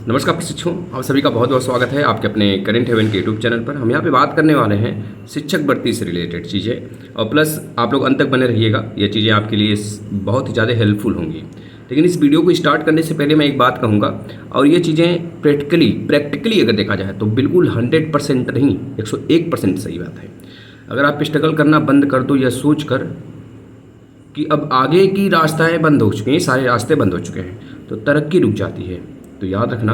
नमस्कार प्रशिक्षुओं, आप सभी का बहुत बहुत स्वागत है आपके अपने करेंट हेवन के यूट्यूब चैनल पर। हम यहाँ पे बात करने वाले हैं शिक्षक भर्ती से रिलेटेड चीज़ें, और प्लस आप लोग अंत तक बने रहिएगा। ये चीज़ें आपके लिए बहुत ही ज़्यादा हेल्पफुल होंगी। लेकिन इस वीडियो को स्टार्ट करने से पहले मैं एक बात कहूँगा, और ये चीज़ें प्रैक्टिकली अगर देखा जाए तो बिल्कुल 100% नहीं, 101% सही बात है। अगर आप स्ट्रगल करना बंद कर दो यह सोच कर कि अब आगे की रास्ताएँ बंद हो चुकी हैं, सारे रास्ते बंद हो चुके हैं, तो तरक्की रुक जाती है। तो याद रखना,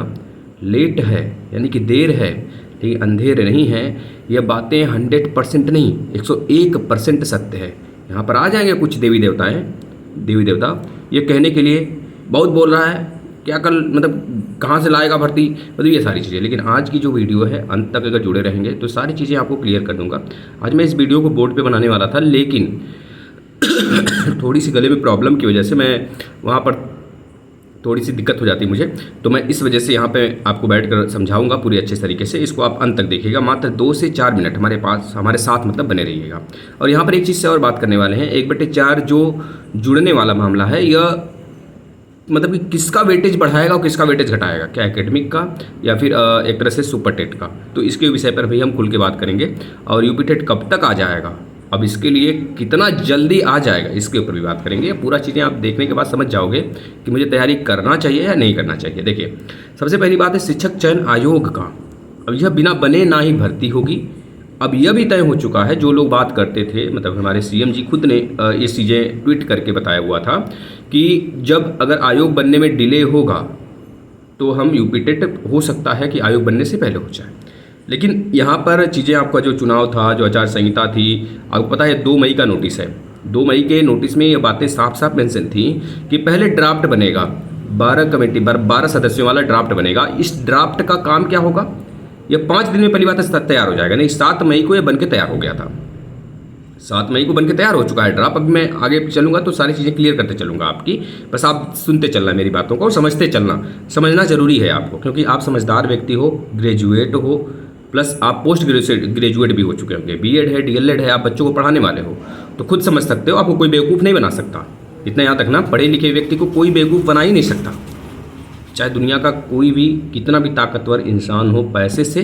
लेट है यानी कि देर है लेकिन अंधेर नहीं है। यह बातें 100% नहीं, 101% सत्य है। यहाँ पर आ जाएंगे कुछ देवी देवता ये कहने के लिए बहुत बोल रहा है, क्या कल मतलब कहाँ से लाएगा भर्ती, मतलब ये सारी चीज़ें। लेकिन आज की जो वीडियो है अंत तक अगर जुड़े रहेंगे तो सारी चीज़ें आपको क्लियर कर दूंगा। आज मैं इस वीडियो को बोर्ड पे बनाने वाला था, लेकिन थोड़ी सी गले में प्रॉब्लम की वजह से मैं वहाँ पर थोड़ी सी दिक्कत हो जाती है मुझे, तो मैं इस वजह से यहाँ पे आपको बैठ कर समझाऊंगा पूरी अच्छे तरीके से। इसको आप अंत तक देखिएगा, मात्र 2 से 4 मिनट हमारे साथ मतलब बने रहिएगा। और यहाँ पर एक चीज़ से और बात करने वाले हैं, 1/4 जो जुड़ने वाला मामला है, यह मतलब कि किसका वेटेज बढ़ाएगा और किसका वेटेज घटाएगा, क्या एकेडमिक का या फिर एक तरह से सुपर टेट का। तो इसके विषय पर भी हम खुल के बात करेंगे। और यूपी टेट कब तक आ जाएगा, अब इसके लिए कितना जल्दी आ जाएगा, इसके ऊपर भी बात करेंगे। पूरा चीज़ें आप देखने के बाद समझ जाओगे कि मुझे तैयारी करना चाहिए या नहीं करना चाहिए। देखिए, सबसे पहली बात है शिक्षक चयन आयोग का। अब यह बिना बने ना ही भर्ती होगी। अब यह भी तय हो चुका है, जो लोग बात करते थे, मतलब हमारे सीएम जी खुद ने ये चीज़ें ट्वीट करके बताया हुआ था कि जब अगर आयोग बनने में डिले होगा तो हम यूपी टेट हो सकता है कि आयोग बनने से पहले हो जाए। लेकिन यहाँ पर चीज़ें, आपका जो चुनाव था, जो आचार संहिता थी, आपको पता है 2 मई का नोटिस है। 2 मई के नोटिस में ये बातें साफ साफ मेंशन थी कि पहले ड्राफ्ट बनेगा, 12 सदस्यों वाला ड्राफ्ट बनेगा। इस ड्राफ्ट का काम क्या होगा, यह 5 दिन में पहली बात तैयार हो जाएगा। नहीं, 7 मई को यह बन के तैयार हो गया था, 7 मई को बन के तैयार हो चुका है ड्राफ्ट। अब मैं आगे चलूंगा तो सारी चीज़ें क्लियर करते चलूंगा आपकी, बस आप सुनते चलना मेरी बातों को और समझते चलना। समझना जरूरी है आपको, क्योंकि आप समझदार व्यक्ति हो, ग्रेजुएट हो, प्लस आप पोस्ट ग्रेजुएट भी हो चुके होंगे, बीएड है, डीएलएड है, आप बच्चों को पढ़ाने वाले हो, तो खुद समझ सकते हो। आपको कोई बेवकूफ़ नहीं बना सकता, इतना याद रखना। पढ़े लिखे व्यक्ति को कोई बेवकूफ़ बना ही नहीं सकता, चाहे दुनिया का कोई भी कितना भी ताकतवर इंसान हो, पैसे से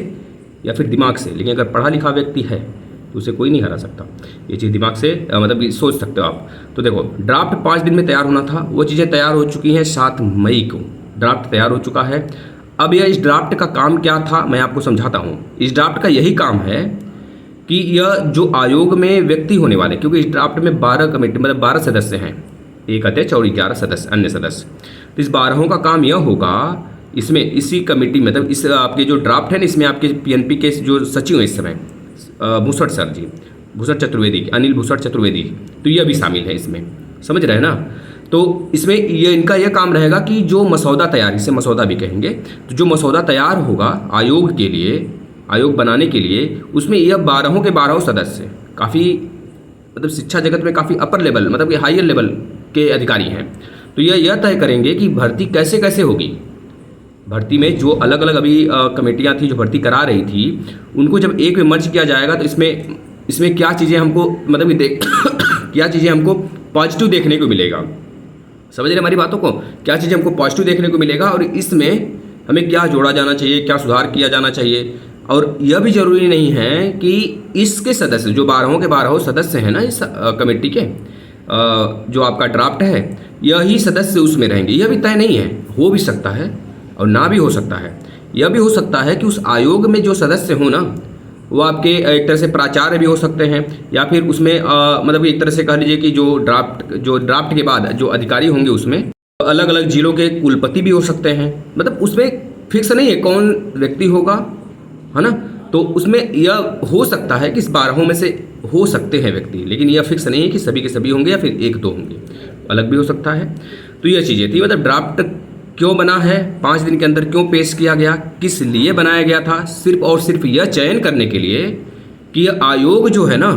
या फिर दिमाग से। लेकिन अगर पढ़ा लिखा व्यक्ति है तो उसे कोई नहीं हरा सकता। ये चीज़ दिमाग से मतलब सोच सकते हो आप। तो देखो, ड्राफ्ट 5 दिन में तैयार होना था, वो चीज़ें तैयार हो चुकी हैं। 7 मई को ड्राफ्ट तैयार हो चुका है। अब यह इस ड्राफ्ट का काम क्या था मैं आपको समझाता हूँ। इस ड्राफ्ट का यही काम है कि यह जो आयोग में व्यक्ति होने वाले, क्योंकि इस ड्राफ्ट में 12 कमेटी मतलब 12 सदस्य हैं, एक अध्यक्ष और 11 सदस्य अन्य सदस्य। तो इस 12 का काम यह होगा, इसमें इसी कमेटी मतलब इस आपके जो ड्राफ्ट है ना, इसमें आपके पीएनपी के जो सचिव हैं इस समय भूषण सर जी, भूषण चतुर्वेदी, अनिल भूषण चतुर्वेदी, तो यह भी शामिल है इसमें, समझ रहे हैं ना। तो इसमें ये इनका यह काम रहेगा कि जो मसौदा तैयार, इसे मसौदा भी कहेंगे, तो जो मसौदा तैयार होगा आयोग के लिए, आयोग बनाने के लिए, उसमें यह 12 के 12 सदस्य काफ़ी मतलब शिक्षा जगत में काफ़ी अपर लेवल मतलब कि हायर लेवल के अधिकारी हैं। तो यह तय करेंगे कि भर्ती कैसे कैसे होगी। भर्ती में जो अलग अलग अभी कमेटियाँ थी जो भर्ती करा रही थी, उनको जब एक में मर्ज किया जाएगा तो इसमें क्या चीज़ें हमको मतलब क्या चीज़ें हमको पॉजिटिव देखने को मिलेगा। समझ रहे हमारी बातों को, क्या चीज़ें हमको पॉजिटिव देखने को मिलेगा और इसमें हमें क्या जोड़ा जाना चाहिए, क्या सुधार किया जाना चाहिए। और यह भी जरूरी नहीं है कि इसके सदस्य जो 12 के 12 सदस्य हैं ना इस कमेटी के, जो आपका ड्राफ्ट है, यही सदस्य उसमें रहेंगे। यह भी तय नहीं है, हो भी सकता है और ना भी हो सकता है। यह भी हो सकता है कि उस आयोग में जो सदस्य हो ना, वो आपके एक तरह से प्राचार्य भी हो सकते हैं, या फिर उसमें मतलब एक तरह से कह लीजिए कि जो ड्राफ्ट के बाद जो अधिकारी होंगे उसमें अलग अलग जिलों के कुलपति भी हो सकते हैं। मतलब उसमें फिक्स नहीं है कौन व्यक्ति होगा, है ना। तो उसमें यह हो सकता है कि इस 12 में से हो सकते हैं व्यक्ति, लेकिन यह फिक्स नहीं है कि सभी के सभी होंगे या फिर 1-2 होंगे, अलग भी हो सकता है। तो यह चीज़ें थी, मतलब ड्राफ्ट क्यों बना है, 5 दिन के अंदर क्यों पेश किया गया, किस लिए बनाया गया था, सिर्फ और सिर्फ यह चयन करने के लिए कि यह आयोग जो है ना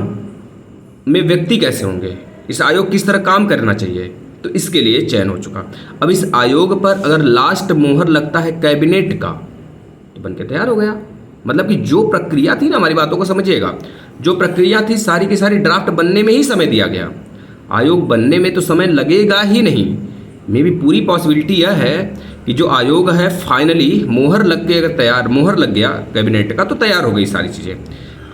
में व्यक्ति कैसे होंगे, इस आयोग किस तरह काम करना चाहिए, तो इसके लिए चयन हो चुका। अब इस आयोग पर अगर लास्ट मोहर लगता है कैबिनेट का तो बन के तैयार हो गया। मतलब कि जो प्रक्रिया थी ना, हमारी बातों को समझिएगा, जो प्रक्रिया थी सारी की सारी ड्राफ्ट बनने में ही समय दिया गया। आयोग बनने में तो समय लगेगा ही नहीं। मे भी पूरी पॉसिबिलिटी यह है कि जो आयोग है फाइनली मोहर लग के अगर तैयार, मोहर लग गया कैबिनेट का तो तैयार हो गई सारी चीज़ें।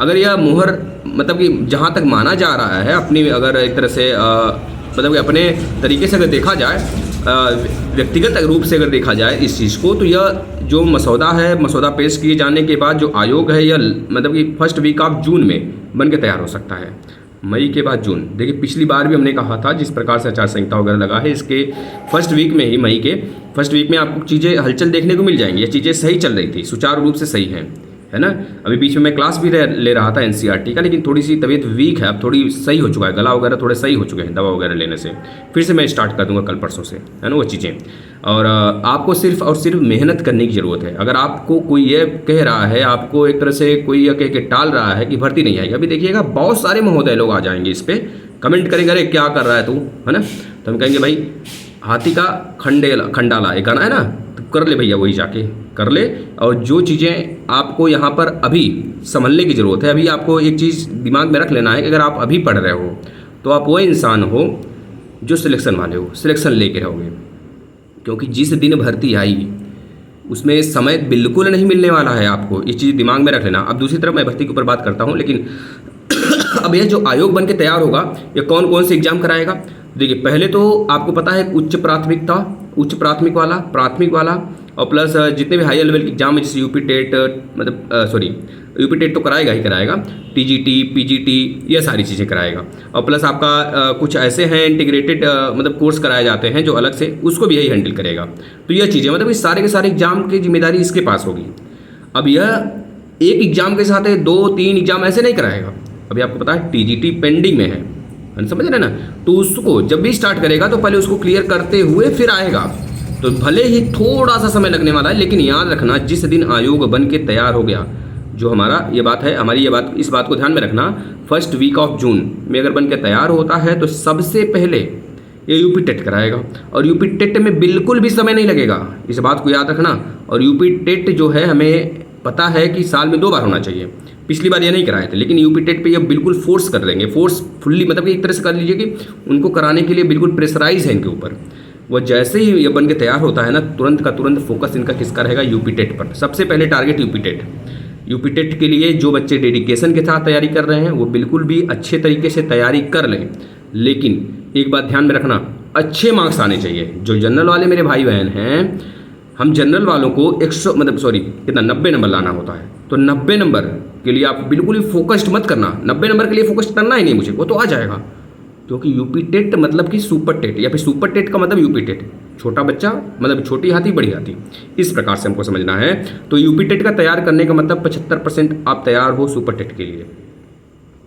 अगर यह मोहर मतलब कि जहाँ तक माना जा रहा है अपनी, अगर एक तरह से मतलब कि अपने तरीके से अगर देखा जाए, व्यक्तिगत रूप से अगर देखा जाए इस चीज़ को, तो यह जो मसौदा है, मसौदा पेश किए जाने के बाद जो आयोग है यह मतलब कि फर्स्ट वीक ऑफ जून में बन के तैयार हो सकता है, मई के बाद जून। देखिए पिछली बार भी हमने कहा था जिस प्रकार से आचार संहिता वगैरह लगा है, इसके फर्स्ट वीक में ही, मई के फर्स्ट वीक में आपको चीज़ें हलचल देखने को मिल जाएंगी। ये चीज़ें सही चल रही थी, सुचारू रूप से सही हैं, है ना। अभी बीच में मैं क्लास भी ले रहा था एनसीईआरटी का, लेकिन थोड़ी सी तबीयत वीक है, अब थोड़ी सही हो चुका है, गला वगैरह थोड़े सही हो चुके हैं दवा वगैरह लेने से। फिर से मैं स्टार्ट कर दूंगा कल परसों से, है ना वो चीज़ें। और आपको सिर्फ और सिर्फ मेहनत करने की ज़रूरत है। अगर आपको कोई ये कह रहा है, आपको एक तरह से कोई ये कह के टाल रहा है कि भर्ती नहीं आएगी, अभी देखिएगा बहुत सारे महोदय लोग आ जाएंगे इस पर, कमेंट करेंगे अरे क्या कर रहा है तू, है ना। तो हम कहेंगे भाई हाथी का खंडाला एक गाना है ना, तो कर ले भैया, वही जाके कर ले। और जो चीज़ें आपको यहाँ पर अभी संभलने की ज़रूरत है, अभी आपको एक चीज़ दिमाग में रख लेना है कि अगर आप अभी पढ़ रहे हो तो आप वो इंसान हो जो सिलेक्शन वाले हो, सिलेक्शन लेके रहोगे। क्योंकि जिस दिन भर्ती आई उसमें समय बिल्कुल नहीं मिलने वाला है आपको, ये चीज़ दिमाग में रख लेना। अब दूसरी तरफ मैं भर्ती के ऊपर बात करता हूँ, लेकिन अब यह जो आयोग बन के तैयार होगा ये कौन कौन से एग्जाम कराएगा। देखिए पहले तो आपको पता है उच्च प्राथमिक वाला और प्लस जितने भी हाई लेवल के एग्जाम है, जैसे यूपी टेट, मतलब यूपी टेट तो कराएगा ही कराएगा, टीजीटी, पीजीटी, ये सारी चीज़ें कराएगा। और प्लस आपका कुछ ऐसे हैं इंटीग्रेटेड मतलब कोर्स कराए जाते हैं जो अलग से, उसको भी यही हैंडल करेगा। तो यह चीज़ें मतलब इस सारे के सारे एग्जाम की जिम्मेदारी इसके पास होगी। अब यह एक एग्जाम के साथ 2-3 एग्जाम ऐसे नहीं कराएगा। अभी आपको पता है टीजीटी पेंडिंग में है, समझ रहे ना। तो उसको जब भी स्टार्ट करेगा तो पहले उसको क्लियर करते हुए फिर आएगा। तो भले ही थोड़ा सा समय लगने वाला है, लेकिन याद रखना जिस दिन आयोग बन के तैयार हो गया, जो हमारा ये बात है, हमारी ये बात, इस बात को ध्यान में रखना, फर्स्ट वीक ऑफ जून में अगर बन के तैयार होता है तो सबसे पहले ये यूपी टेट कराएगा। और यूपी टेट में बिल्कुल भी समय नहीं लगेगा, इस बात को याद रखना। और यूपी टेट जो है हमें पता है कि साल में 2 बार होना चाहिए, पिछली बार ये नहीं कराए थे, लेकिन यूपी टेट पे ये बिल्कुल फोर्स कर देंगे, फोर्सफुल्ली मतलब कि एक तरह से कर लीजिए कि उनको कराने के लिए बिल्कुल प्रेशराइज है इनके ऊपर। वो जैसे ही ये बन के तैयार होता है ना, तुरंत का तुरंत फोकस इनका किसका रहेगा, यूपी टेट पर। सबसे पहले target UP TET. UP TET के लिए जो बच्चे डेडिकेशन के साथ तैयारी कर रहे हैं वो बिल्कुल भी अच्छे तरीके से तैयारी कर लें, लेकिन एक बात ध्यान में रखना, अच्छे मार्क्स आने चाहिए। जो जनरल वाले मेरे भाई बहन हैं, हम जनरल वालों को 90 नंबर लाना होता है। तो 90 नंबर के लिए आप बिल्कुल ही फोकस्ड मत करना, 90 नंबर के लिए फोकस्ड करना ही नहीं मुझे, वो तो आ जाएगा। क्योंकि यूपी टेट मतलब कि सुपर टेट, या फिर सुपर टेट का मतलब यूपी टेट, छोटा बच्चा मतलब छोटी हाथी बड़ी हाथी, इस प्रकार से हमको समझना है। तो यूपी टेट का तैयार करने का मतलब 75% आप तैयार हो सुपर टेट के लिए।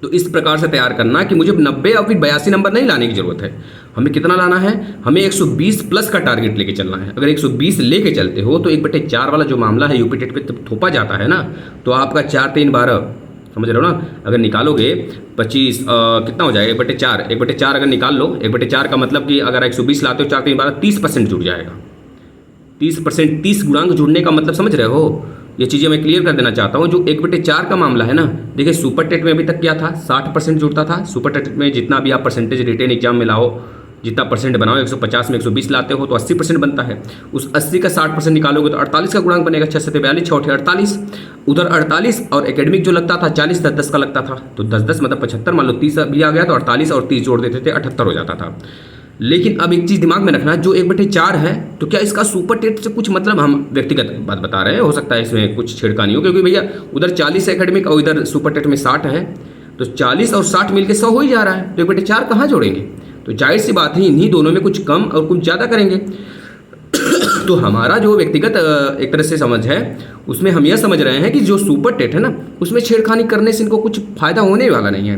तो इस प्रकार से तैयार करना कि मुझे 90 और फिर 82 नंबर नहीं लाने की जरूरत है। हमें कितना लाना है, हमें 120 प्लस का टारगेट लेके चलना है। अगर 120 लेके चलते हो तो 1/4 वाला जो मामला है यूपी टेट पे थोपा जाता है ना, तो आपका 4 3 12 समझ रहे हो ना। अगर निकालोगे 25 कितना हो जाएगा, 1/4 अगर निकाल लो, 1/4 का मतलब कि अगर 120 लाते हो 4 3 12 30% जुड़ जाएगा। 30%, 30 गुणांक जुड़ने का मतलब समझ रहे हो। ये चीज़ें मैं क्लियर कर देना चाहता हूँ। जो 1/4 का मामला है ना, देखिए सुपर टेट में अभी तक क्या था, 60% जुड़ता था। सुपर टेट में जितना भी आप परसेंटेज रिटेन एग्जाम में लाओ, जितना परसेंट बनाओ, 150 में 120 लाते हो तो 80% बनता है। उस 80 का 60% निकालोगे तो 48 का गुणांक बनेगा। 6 से 42, 6 48, उधर 48 और एकेडमिक जो लगता था 40, 10 का लगता था, तो 10 मतलब 75, मान लो 30 भी आ गया तो 48 और 30 जोड़ देते थे 78 हो जाता था। लेकिन अब एक चीज़ दिमाग में रखना, जो 1/4 है, तो क्या इसका सुपर टेट से कुछ मतलब, हम व्यक्तिगत बात बता रहे हैं, हो सकता है इसमें कुछ छेड़खानी हो, क्योंकि भैया उधर 40 एकेडमिक और इधर सुपर टेट में 60 है, तो 40 और 60 मिलकर 100 हो ही जा रहा है। तो 1/4 कहाँ जोड़ेंगे, तो जाहिर सी बात है इन्हीं दोनों में कुछ कम और कुछ ज़्यादा करेंगे। तो हमारा जो व्यक्तिगत एक तरह से समझ है, उसमें हम यह समझ रहे हैं कि जो सुपर टेट है ना, उसमें छेड़खानी करने से इनको कुछ फ़ायदा होने वाला नहीं है।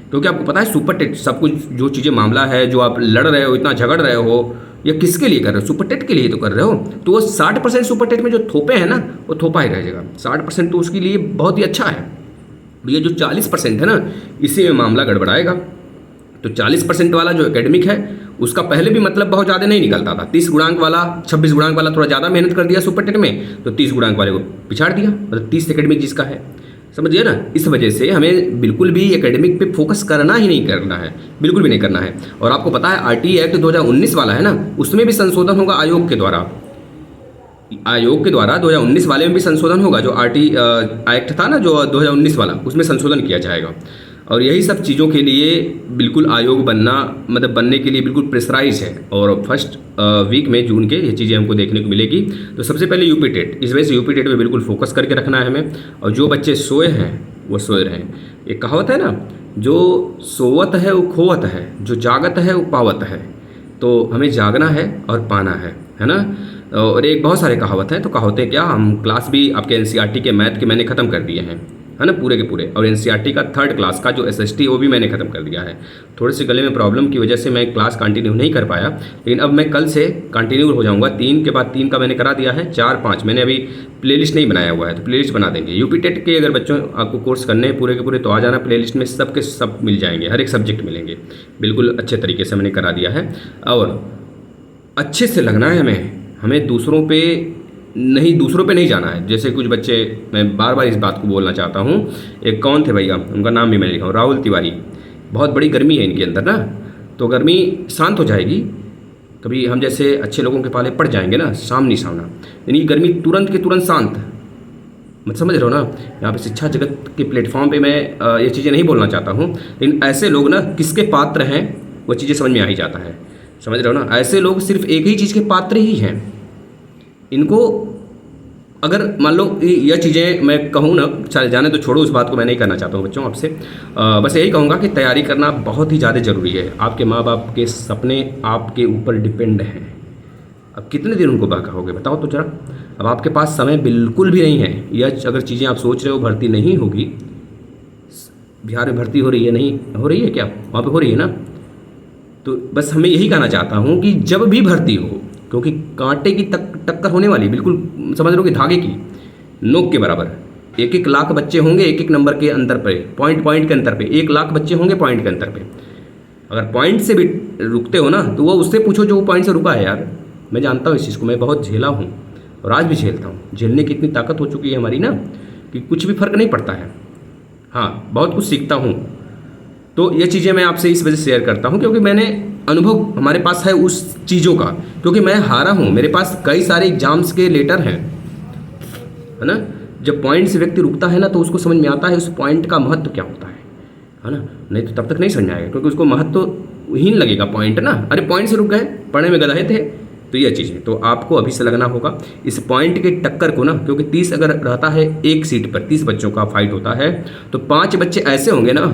क्योंकि आपको पता है सुपर टेट सब कुछ जो चीज़ें मामला है, जो आप लड़ रहे हो, इतना झगड़ रहे हो, या किसके लिए कर रहे हो, सुपर टेट के लिए तो कर रहे हो। तो वो 60% सुपर टेट में जो थोपे हैं ना, वो थोपा ही रह जाएगा। 60% तो उसके लिए बहुत ही अच्छा है। ये जो 40% है ना, इसी में मामला गड़बड़ाएगा। तो 40% वाला जो एकेडमिक है, उसका पहले भी मतलब बहुत ज़्यादा नहीं निकलता था। 30 गुणांक वाला, 26 गुणांक वाला थोड़ा ज़्यादा मेहनत कर दिया सुपर टेट में, तो 30 गुणांक वाले को पिछाड़ दिया, मतलब 30 एकेडमिक जिसका है, समझिए ना। इस वजह से हमें बिल्कुल भी एकेडमिक पे फोकस करना ही नहीं करना है, बिल्कुल भी नहीं करना है। और आपको पता है आरटीई एक्ट 2019 वाला है ना, उसमें भी संशोधन होगा आयोग के द्वारा। आयोग के द्वारा 2019 वाले में भी संशोधन होगा, जो आरटी एक्ट था ना जो 2019 वाला, उसमें संशोधन किया जाएगा। और यही सब चीज़ों के लिए बिल्कुल आयोग बनना, मतलब बनने के लिए बिल्कुल प्रेशराइज है। और फर्स्ट वीक में जून के ये चीज़ें हमको देखने को मिलेगी। तो सबसे पहले यूपी टेट, इस वजह से यूपी टेट पे बिल्कुल फोकस करके रखना है हमें। और जो बच्चे सोए हैं वो सोए रहें। एक कहावत है ना, जो सोवत है वो खोवत है, जो जागत है वो पावत है। तो हमें जागना है और पाना है ना। और एक बहुत सारे कहावत हैं। तो कहावतें क्या, हम क्लास भी आपके एनसीईआरटी के मैथ के मैंने ख़त्म कर दिए हैं, है ना, पूरे के पूरे। और एनसीईआरटी का 3rd क्लास का जो एसएसटी वो भी मैंने ख़त्म कर दिया है। थोड़े से गले में प्रॉब्लम की वजह से मैं क्लास कंटिन्यू नहीं कर पाया, लेकिन अब मैं कल से कंटिन्यू हो जाऊंगा। 3 के बाद 3 का मैंने करा दिया है। 4, 5 मैंने अभी प्लेलिस्ट नहीं बनाया हुआ है, तो प्लेलिस्ट बना देंगे। यूपी टेट के अगर बच्चों आपको कोर्स करने हैं पूरे के पूरे, तो आ जाना प्लेलिस्ट में, सब के सब मिल जाएंगे, हर एक सब्जेक्ट मिलेंगे। बिल्कुल अच्छे तरीके से मैंने करा दिया है। और अच्छे से लगना है हमें दूसरों पे नहीं जाना है। जैसे कुछ बच्चे, मैं बार बार इस बात को बोलना चाहता हूँ। एक कौन थे भैया, उनका नाम भी मैंने लिखा हूँ, राहुल तिवारी। बहुत बड़ी गर्मी है इनके अंदर ना, तो गर्मी शांत हो जाएगी कभी हम जैसे अच्छे लोगों के पाले पड़ जाएंगे ना, सामने सामना, यानी गर्मी तुरंत के तुरंत शांत। मत समझ रहे हो ना। यहाँ पे शिक्षा जगत के प्लेटफॉर्म पे मैं ये चीज़ें नहीं बोलना चाहता हूँ, लेकिन ऐसे लोग ना किसके पात्र हैं वो चीज़ें समझ में आ ही जाता है। समझ रहे हो ना। ऐसे लोग सिर्फ एक ही चीज़ के पात्र ही हैं। इनको अगर मान लो यह चीज़ें मैं कहूँ ना, चल जाने तो छोड़ो, उस बात को मैं नहीं करना चाहता हूँ बच्चों आपसे। बस यही कहूँगा कि तैयारी करना बहुत ही ज़्यादा ज़रूरी है। आपके माँ बाप के सपने आपके ऊपर डिपेंड हैं। अब कितने दिन उनको बहकाओगे बताओ तो जरा। अब आपके पास समय बिल्कुल भी नहीं है। यह अगर चीज़ें आप सोच रहे हो भर्ती नहीं होगी, बिहार में भर्ती हो रही है, नहीं हो रही है क्या, वहाँ पे हो रही है ना। तो बस हमें यही कहना चाहता हूँ कि जब भी भर्ती हो, क्योंकि कांटे की टक्कर होने वाली, बिल्कुल समझ लो कि धागे की नोक के बराबर। 1-1 लाख बच्चे होंगे, 1-1 नंबर के अंतर पे, पॉइंट के अंतर पे 1 लाख बच्चे होंगे पॉइंट के अंतर पे। अगर पॉइंट से भी रुकते हो ना, तो वो उससे पूछो जो वो पॉइंट से रुका है। यार मैं जानता हूँ इस चीज़ को, मैं बहुत झेला हूँ और आज भी झेलता हूँ। झेलने की इतनी ताकत हो चुकी है हमारी ना कि कुछ भी फर्क नहीं पड़ता है। हाँ, बहुत कुछ सीखता हूँ। तो ये चीज़ें मैं आपसे इस वजह से शेयर करता हूँ क्योंकि मैंने अनुभव हमारे पास है उस चीज़ों का, क्योंकि मैं हारा हूँ। मेरे पास कई सारे एग्जाम्स के लेटर हैं, है ना। जब पॉइंट से व्यक्ति रुकता है ना, तो उसको समझ में आता है उस पॉइंट का महत्व क्या होता है ना। नहीं तो तब तक नहीं समझ में आएगा, क्योंकि उसको महत्वहीन लगेगा पॉइंट ना। अरे पॉइंट से रुक गए, पढ़ने में गधाए थे। तो ये चीज़ें तो आपको अभी से लगना होगा इस पॉइंट के टक्कर को ना, क्योंकि 30 अगर रहता है एक सीट पर, 30 बच्चों का फाइट होता है, तो 5 बच्चे ऐसे होंगे ना,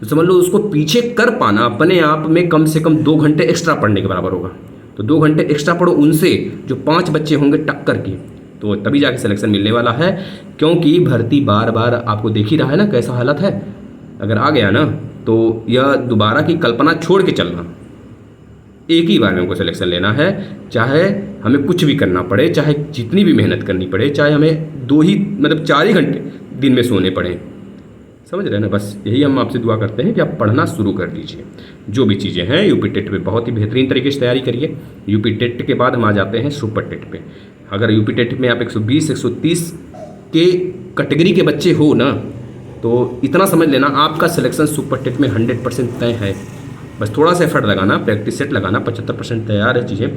तो समझ लो उसको पीछे कर पाना अपने आप में कम से कम 2 घंटे एक्स्ट्रा पढ़ने के बराबर होगा। तो 2 घंटे एक्स्ट्रा पढ़ो उनसे जो 5 बच्चे होंगे टक्कर की, तो तभी जाके सिलेक्शन मिलने वाला है। क्योंकि भर्ती बार बार आपको देख ही रहा है ना कैसा हालत है। अगर आ गया ना, तो यह दोबारा की कल्पना छोड़ के चलना, एक ही बार में हमको सिलेक्शन लेना है। चाहे हमें कुछ भी करना पड़े, चाहे जितनी भी मेहनत करनी पड़े, चाहे हमें 4 ही घंटे दिन में सोने पड़े। समझ रहे हैं ना। बस यही हम आपसे दुआ करते हैं कि आप पढ़ना शुरू कर दीजिए। जो भी चीज़ें हैं यूपी टेट पे बहुत ही बेहतरीन तरीके से तैयारी करिए। यूपी टेट के बाद हम आ जाते हैं सुपर टेट पे। अगर यूपी टेट में आप 120 130 के कैटेगरी के बच्चे हो ना, तो इतना समझ लेना आपका सिलेक्शन सुपर टेट में 100% तय है। बस थोड़ा सा एफर्ट लगाना, प्रैक्टिस सेट लगाना। 75% तैयार है चीज़ें,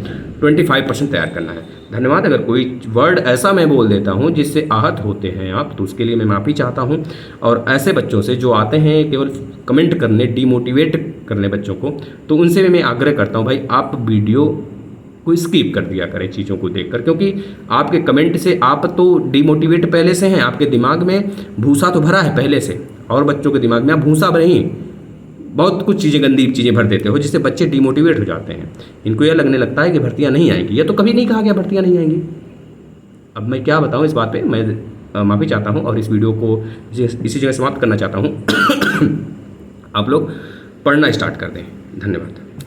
25% तैयार करना है। धन्यवाद। अगर कोई वर्ड ऐसा मैं बोल देता हूँ जिससे आहत होते हैं आप, तो उसके लिए मैं माफ़ी चाहता हूँ। और ऐसे बच्चों से जो आते हैं केवल कमेंट करने, डीमोटिवेट करने बच्चों को, तो उनसे भी मैं आग्रह करता हूँ भाई आप वीडियो को स्किप कर दिया करें चीज़ों को देखकर, क्योंकि आपके कमेंट से आप तो डीमोटिवेट पहले से हैं। आपके दिमाग में भूसा तो भरा है पहले से, और बच्चों के दिमाग में आप भूसा नहीं, बहुत कुछ चीज़ें, गंदी चीज़ें भर देते हो, जिससे बच्चे डिमोटिवेट हो जाते हैं। इनको यह लगने लगता है कि भर्तियाँ नहीं आएंगी। यह तो कभी नहीं कहा गया भर्तियाँ नहीं आएंगी। अब मैं क्या बताऊँ इस बात पे, मैं माफ़ी चाहता हूँ और इस वीडियो को इसी जगह समाप्त करना चाहता हूँ। आप लोग पढ़ना स्टार्ट कर दें। धन्यवाद।